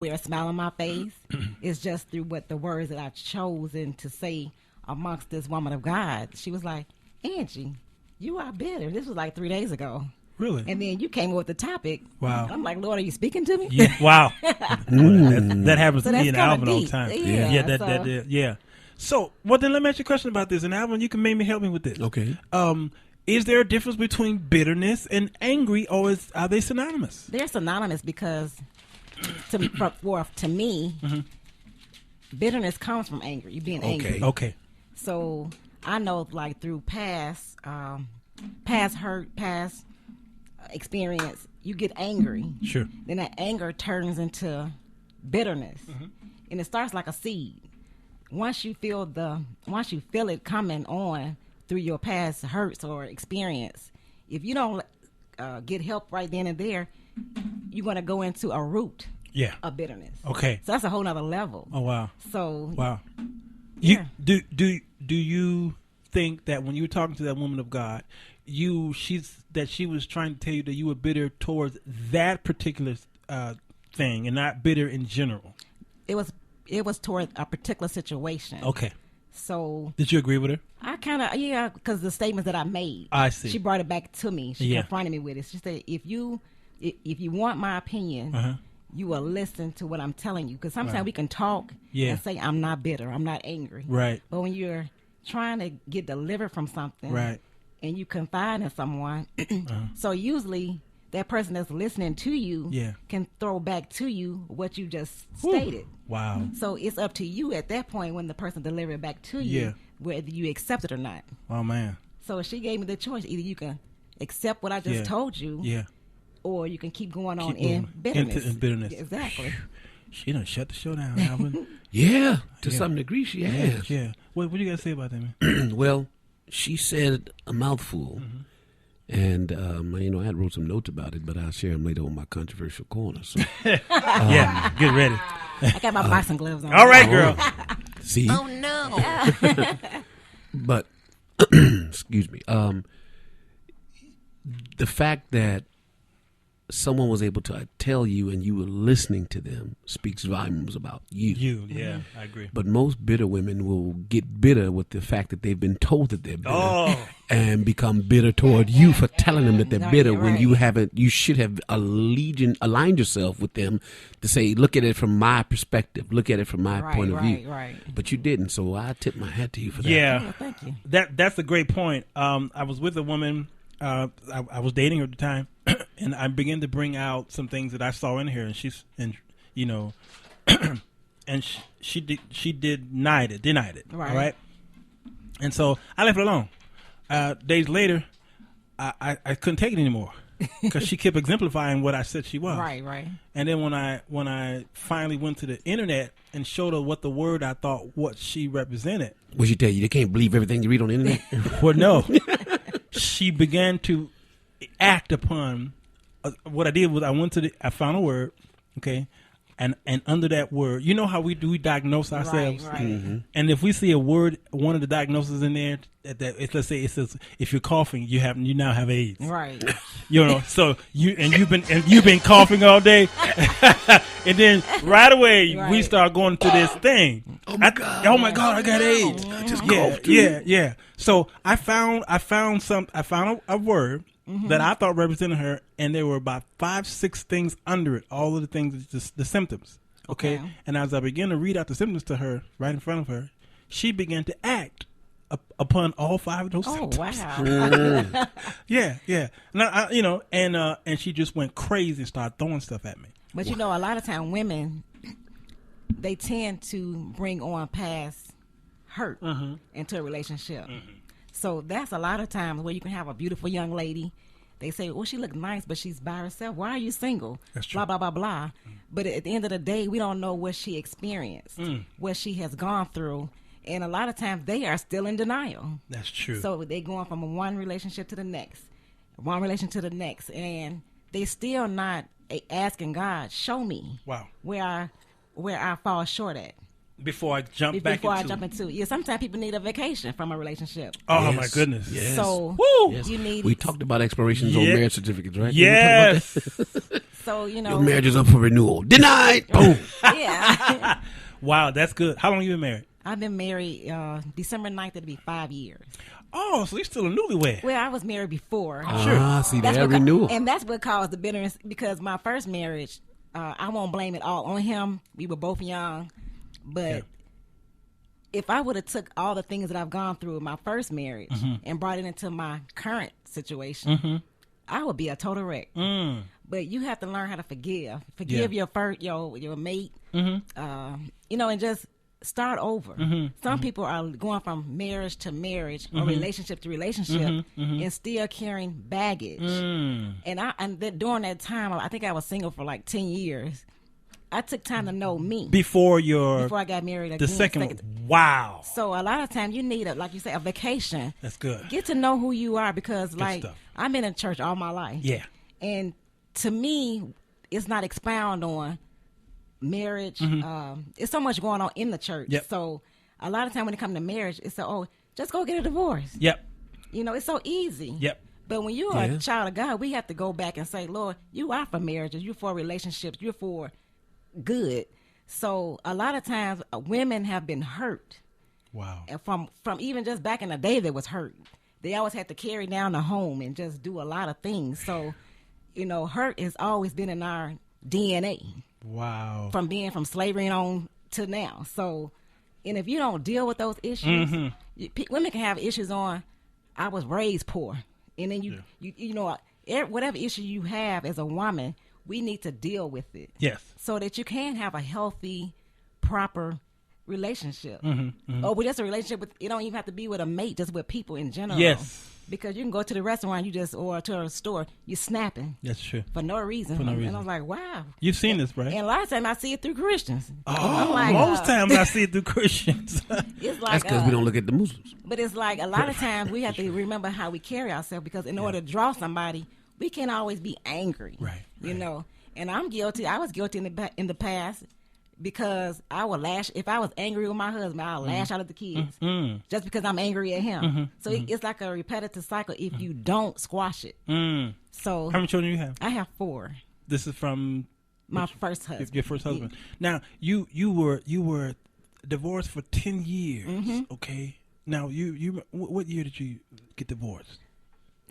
wear a smile on my face. It's just through what the words that I've chosen to say amongst this woman of God. She was like, Angie, you are bitter. This was like 3 days ago. Really? And then you came up with the topic. Wow. I'm like, Lord, are you speaking to me? Yeah. Wow. that happens So to me that's and kinda Alvin all the deep. time. Yeah, Yeah. So, well, then let me ask you a question about this. And Alvin, you can maybe help me with this. Okay. Is there a difference between bitterness and angry, or are they synonymous? They're synonymous because to me, bitterness comes from anger. You being angry. Okay. So I know, like through past hurt, past experience, you get angry. Sure. Then that anger turns into bitterness, and it starts like a seed. Once you feel it coming on through your past hurts or experience, if you don't get help right then and there, you're going to go into a root of bitterness. Okay. So that's a whole nother level. Oh, wow. So wow. Yeah. Do you think that when you were talking to that woman of God, she was trying to tell you that you were bitter towards that particular thing and not bitter in general? It was toward a particular situation. Okay. So did you agree with her? I kind of, because the statements that I made. I see. She brought it back to me. She confronted me with it. She said, if you want my opinion, you will listen to what I'm telling you. Because sometimes we can talk and say, I'm not bitter, I'm not angry. Right. But when you're trying to get delivered from something, right, and you confide in someone, so usually that person that's listening to you can throw back to you what you just stated. Wow. So it's up to you at that point when the person delivers it back to you, whether you accept it or not. Oh, man. So she gave me the choice. Either you can accept what I just told you, or you can keep going on in bitterness. In bitterness. Exactly. She done shut the show down, Alvin. To some degree she has. Yeah. What do you got to say about that, man? Well, she said a mouthful. And, I had wrote some notes about it, but I'll share them later on my controversial corner. So, get ready. I got my boxing gloves on. All right, girl. See? Oh, no. But, excuse me. The fact that someone was able to tell you and you were listening to them speaks volumes about you. I agree. But most bitter women will get bitter with the fact that they've been told that they're bitter and become bitter toward you for telling them that they're bitter when you haven't. You should have aligned yourself with them to say, look at it from my perspective, look at it from my point of view. Right. But you didn't, so I tip my hat to you for that. Yeah, well, thank you. That's a great point. I was with a woman. I was dating her at the time, and I began to bring out some things that I saw in her, and and she denied it. Right. All right. And so I left it alone. Days later, I couldn't take it anymore because she kept exemplifying what I said she was. Right. And then when I finally went to the internet and showed her what the word I thought what she represented. What'd she tell you? They can't believe everything you read on the internet? Well, no. She began to act upon what I did was I found a word, okay, and under that word, you know how we diagnose ourselves, right. And if we see a word, one of the diagnoses in there, let's say it says if you're coughing, you now have AIDS, right? So you've been coughing all day, and then right away we start going to this thing. Oh my god, I got AIDS. I just coughed too. Yeah. So I found a word that I thought represented her, and there were about 5-6 things under it. All of the things, just the symptoms. Okay. And as I began to read out the symptoms to her, right in front of her, she began to act upon all 5 of those symptoms. Oh, wow. Yeah. Now, and she just went crazy and started throwing stuff at me. But a lot of time women, they tend to bring on past hurt into a relationship. So that's a lot of times where you can have a beautiful young lady. They say, well, she looks nice, but she's by herself. Why are you single? That's true. Blah, blah, blah, blah. But at the end of the day, we don't know what she experienced, what she has gone through. And a lot of times they are still in denial. That's true. So they're going from one relationship to the next, one relationship to the next. And they still not asking God, show me where I fall short at. Before I jump into. Yeah, sometimes people need a vacation from a relationship. Oh, my goodness. Yes. So Yes. you need. We talked about expirations on marriage certificates, right? Yes. So, you know. Your marriage is up for renewal. Denied. Boom. Yeah. Wow, that's good. How long you been married? I've been married December 9th, it'll be 5 years. Oh, so you're still a newlywed. Well, I was married before. Sure. See, that renewal. And that's what caused the bitterness, because my first marriage, I won't blame it all on him. We were both young. But if I would have took all the things that I've gone through in my first marriage and brought it into my current situation, I would be a total wreck. But you have to learn how to forgive. Forgive your mate, you know, and just start over. Some people are going from marriage to marriage or relationship to relationship and still carrying baggage. And during that time, I think I was single for like 10 years. I took time to know me before I got married again. The second one. Wow. So a lot of times you need like you say, a vacation. That's good. Get to know who you are, because Good like stuff. I've been in church all my life. Yeah. And to me, it's not expound on marriage. It's so much going on in the church. Yep. So a lot of time when it comes to marriage, it's just go get a divorce. Yep. You know, it's so easy. Yep. But when you're a child of God, we have to go back and say, Lord, you are for marriages, you're for relationships, you're for good. So a lot of times women have been hurt. Wow. And from even just back in the day, they was hurt. They always had to carry down the home and just do a lot of things. So, you know, hurt has always been in our DNA. Wow. From slavery on to now. So, and if you don't deal with those issues, women can have issues on, I was raised poor. And then you know, whatever issue you have as a woman, we need to deal with it. Yes. So that you can have a healthy, proper relationship. Or with just a relationship with, it don't even have to be with a mate, just with people in general. Yes. Because you can go to the restaurant, or to a store, you're snapping. That's true. For no reason. And I was like, wow. You've seen this, right? And a lot of times I see it through Christians. Oh, like, most times I see it through Christians. It's like, that's because we don't look at the Muslims. But it's like a lot of times we have to remember how we carry ourselves, because in order to draw somebody, we can't always be angry. Right. You know. And I'm guilty. I was guilty in the past, because I would lash. If I was angry with my husband, I'll lash out at the kids just because I'm angry at him. So it's like a repetitive cycle if you don't squash it. So how many children do you have? I have 4. This is from my first husband. Your first husband. Now you were divorced for 10 years. Okay. Now you what year did you get divorced?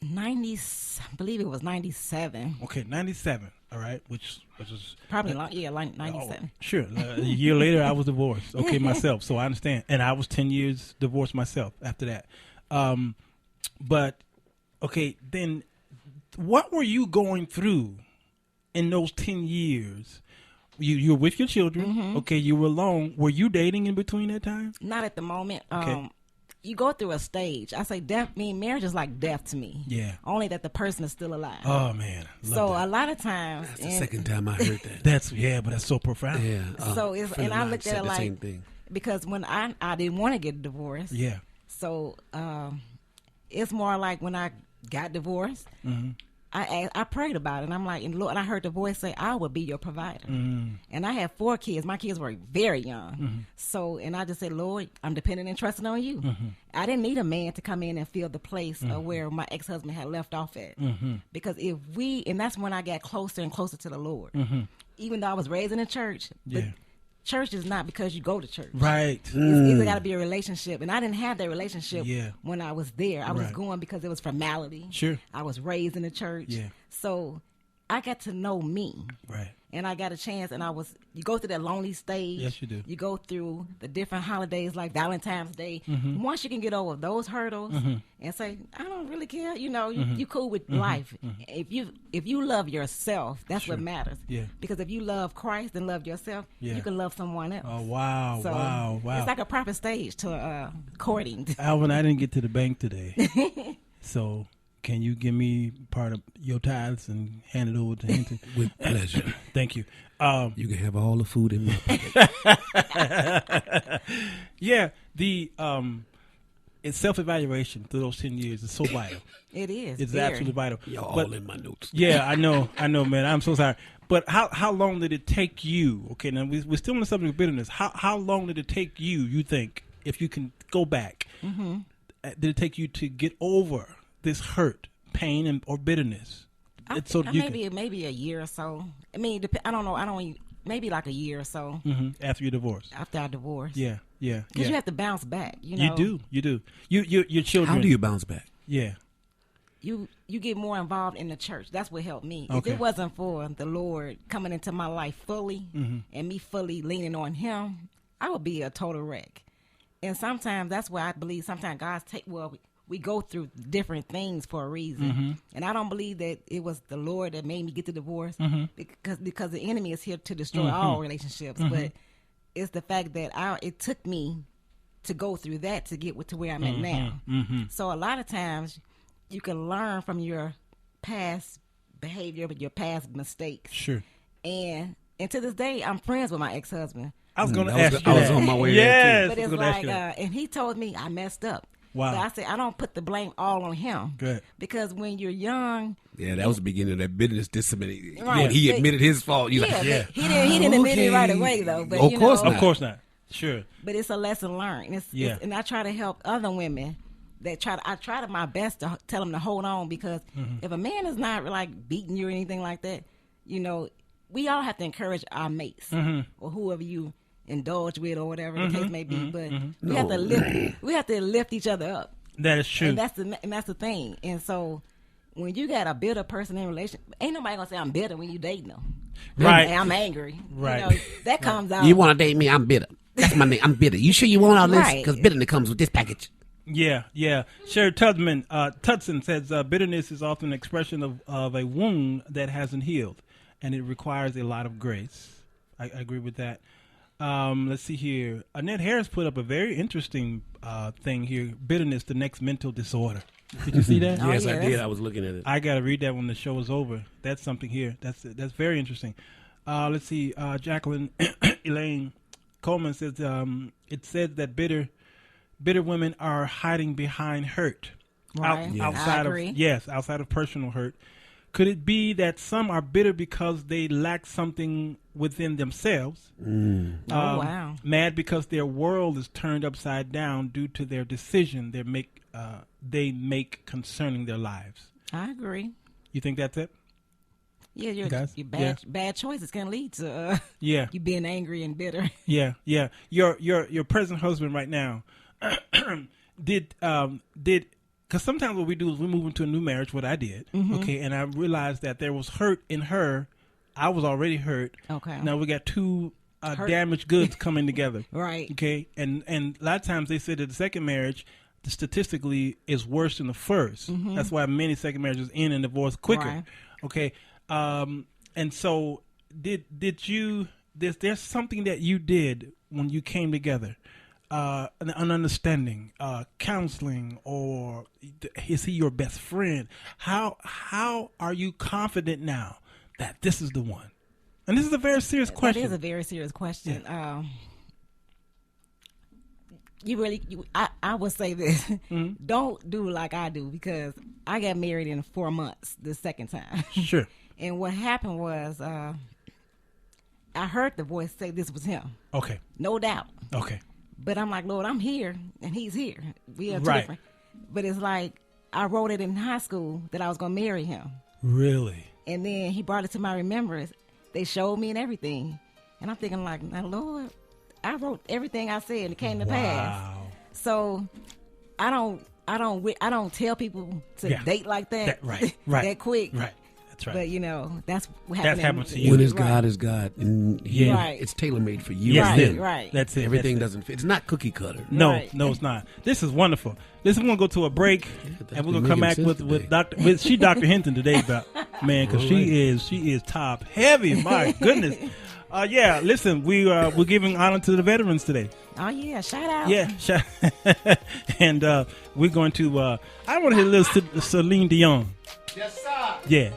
90s, I believe it was 97. Okay, 97. All right, which was probably like 97. Sure. A year later, I was divorced. Okay, myself. So I understand, and I was 10 years divorced myself after that. But okay, then what were you going through in those 10 years? You were with your children. Okay, you were alone. Were you dating in between that time? Not at the moment. Okay. You go through a stage. I say marriage is like death to me. Yeah. Only that the person is still alive. Oh man. So that. A lot of times. That's the second time I heard that. But that's so profound. Yeah. So and I looked at it like, same thing. Because when I didn't want to get divorced. Yeah. So it's more like when I got divorced, I prayed about it, and I'm like, and Lord, and I heard the voice say, I will be your provider. And I had 4 kids. My kids were very young. So, and I just said, Lord, I'm depending and trusting on you. I didn't need a man to come in and fill the place of where my ex-husband had left off at. Because and that's when I got closer and closer to the Lord. Even though I was raised in a church, but church is not because you go to church. Right. It's either got to be a relationship. And I didn't have that relationship when I was there. I was going because it was formality. Sure. I was raised in the church. Yeah. So I got to know me. Right. And I got a chance, and you go through that lonely stage. Yes, you do. You go through the different holidays like Valentine's Day. Once you can get over those hurdles and say, I don't really care, you cool with life. If you love yourself, that's what matters. Yeah. Because if you love Christ and love yourself, you can love someone else. Oh, wow, So wow. It's like a proper stage to courting. Alvin, I didn't get to the bank today. So can you give me part of your tithes and hand it over to Hinton? With pleasure. Thank you. You can have all the food in my pocket. Yeah, it's self-evaluation through those 10 years is so vital. It is. It's very. absolutely vital. Y'all all in my notes. Yeah, I know, man. I'm so sorry. But how long did it take you? Okay, now we're still on the subject of bitterness. How long did it take you think, if you can go back, did it take you to get over this hurt, pain, or bitterness it's so you maybe a year or so. I mean, I don't know. Maybe like a year or so after you divorce. After I divorce. Yeah. Because you have to bounce back. You know? You do. Your children. How do you bounce back? Yeah. You get more involved in the church. That's what helped me. Okay. If it wasn't for the Lord coming into my life fully and me fully leaning on Him, I would be a total wreck. And sometimes that's why I believe sometimes we go through different things for a reason. And I don't believe that it was the Lord that made me get the divorce because the enemy is here to destroy all relationships. But it's the fact that it took me to go through that to get to where I'm at now. So a lot of times you can learn from your past behavior, but your past mistakes. Sure. And to this day, I'm friends with my ex-husband. I was going to ask you that. I was on my way there, too. But it's like, and he told me I messed up. Wow. But I said, I don't put the blame all on him. Good. Because when you're young. Yeah, that was the beginning of that bitterness disseminated. Right. When he admitted his fault. He didn't admit it right away, though. But, of course not. Of course not. Sure. But it's a lesson learned. And I try to help other women. I try to my best to tell them to hold on, because if a man is not like beating you or anything like that, we all have to encourage our mates or whoever you indulge with or whatever the case may be. But we have to lift each other up. That is true. And that's the thing. And so when you got a bitter person in a relationship, ain't nobody gonna say I'm bitter when you dating them. Right. I'm angry. Right. That comes out. You want to date me? I'm bitter. That's my name. I'm bitter. You sure you want all this? Right. Because bitterness comes with this package. Yeah. Sherry Tudson says bitterness is often an expression of a wound that hasn't healed, and it requires a lot of grace. I agree with that. Let's see here. Annette Harris put up a very interesting thing here. Bitterness, the next mental disorder. Did you see that? Yes, I did. I was looking at it. I got to read that when the show is over. That's something here. That's very interesting. Let's see. Jacqueline Elaine Coleman says it says that bitter women are hiding behind hurt. Right. Outside of personal hurt. Could it be that some are bitter because they lack something within themselves? Wow. Mad because their world is turned upside down due to their decision they make concerning their lives. I agree. You think that's it? Yeah, your bad choices can lead to you being angry and bitter. Yeah. Your present husband right now did because sometimes what we do is we move into a new marriage, what I did, okay, and I realized that there was hurt in her. I was already hurt. Okay. Now we got two damaged goods coming together. Right. Okay, and a lot of times they say that the second marriage statistically is worse than the first. That's why many second marriages end in divorce quicker. Right. Okay, and so there's something that you did when you came together. An understanding, counseling, or is he your best friend? How are you confident now that this is the one? And this is a very serious question. That is a very serious question. Yeah. I would say this. Don't do like I do, because I got married in 4 months the second time. Sure. And what happened was I heard the voice say this was him. Okay. No doubt. Okay. But I'm like, Lord, I'm here and he's here. We are two different. But it's like I wrote it in high school that I was going to marry him. Really? And then he brought it to my remembrance. They showed me and everything. And I'm thinking like, now, Lord, I wrote everything I said and it came to pass. So I don't tell people to date like that. Right. that quick. Right. That's right. But that's what happened. That's happened to you. When it's God is God, and it's tailor made for you. Yes, right. That's it. Everything doesn't fit. It's not cookie cutter. No, it's not. This is wonderful. Listen, we're gonna go to a break, and we're gonna come back with Dr. Hinton today, man, because she is top heavy. My goodness. Listen, we're giving honor to the veterans today. Oh yeah, shout out. Yeah, and we're going to. I want to hear a little Celine Dion. Yes, sir. Yeah.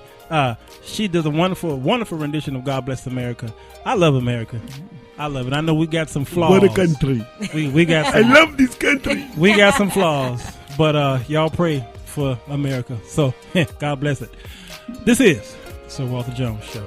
She does a wonderful rendition of God Bless America. I love America. I love it. I know we got some flaws. What a country. We got I love this country. We got some flaws. But y'all pray for America. So God bless it. This is Sir Walter Jones Show.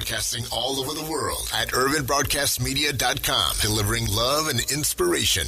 broadcasting all over the world at urbanbroadcastmedia.com, delivering love and inspiration.